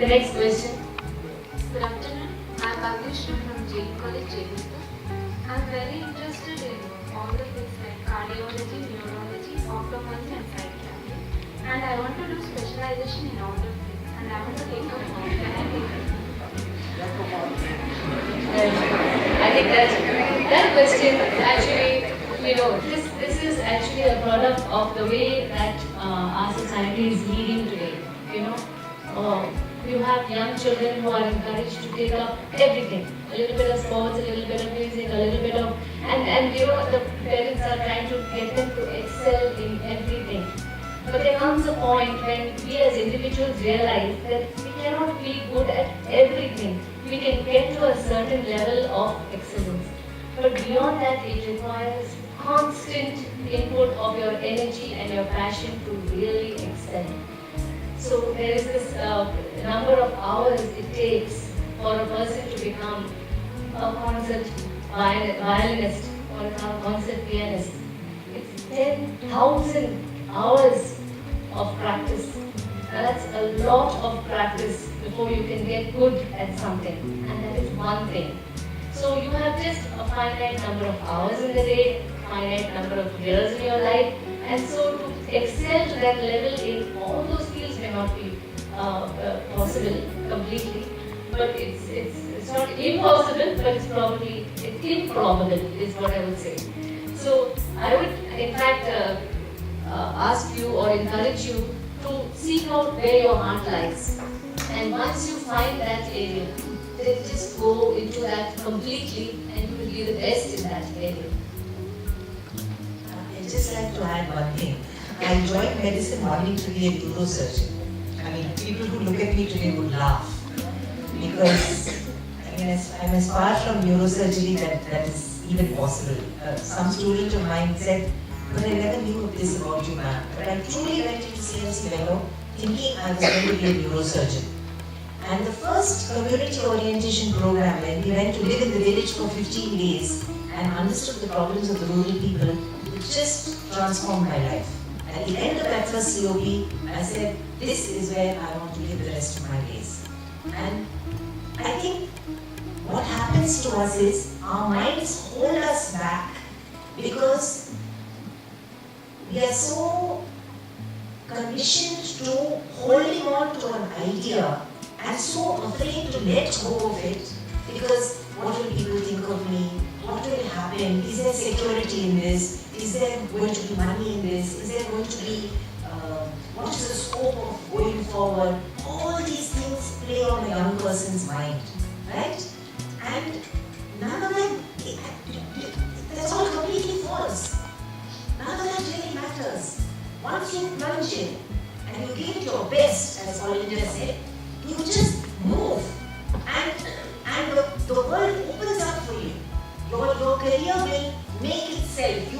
The next question. Good afternoon. I'm Bhagyashree from Jain College, Jaipur. I'm very interested in all the things like cardiology, neurology, ophthalmology and psychiatry. And I want to do specialization in all the things. And I want to take a course. Can I take it? I think that question actually, this is actually a product of the way that our society is leading today. You have young children who are encouraged to take up everything, a little bit of sports, a little bit of music, a little bit of, and the parents are trying to get them to excel in everything. But there comes a point when we as individuals realize that we cannot be good at everything. We can get to a certain level of excellence. But beyond that, it requires constant input of your energy and your passion to really excel. So there is this number of hours it takes for a person to become a concert violinist or a concert pianist. It's 10,000 hours of practice. Now that's a lot of practice before you can get good at something, and that is one thing. So you have just a finite number of hours in the day, finite number of years in your life, and so to excel to that level in all those fields may not be possible completely, but it's not impossible, but it's improbable is what I would say. So I would in fact ask you or encourage you to seek out where your heart lies, and once you find that area, then just go into that completely and you will be the best in that area. I'd just like to add one thing. I joined medicine wanting to be a neurosurgeon. I mean, people who look at me today would laugh because I'm as far from neurosurgery that is even possible. Some student of mine said, "But I never knew of this about you, ma'am." But I truly went into CMC Vellore thinking I was going to be a neurosurgeon. And the first community orientation program, when we went to live in the village for 15 days and understood the problems of the rural people, it just transformed my life. At the end of that first COP, I said, this is where I want to live the rest of my days. And I think what happens to us is our minds hold us back because we are so conditioned to holding on to an idea and so afraid to let go of it because what will people think of me? What will happen? Is there security in this? Is there going to be money in this? Is there going to be, what is the scope of going forward? All these things play on a young person's mind, right? And none of that, that's all completely false. None of that really matters. Once you plunge in and you give it your best, as Olinda said, you just move and the world opens up for you. Your career will make itself.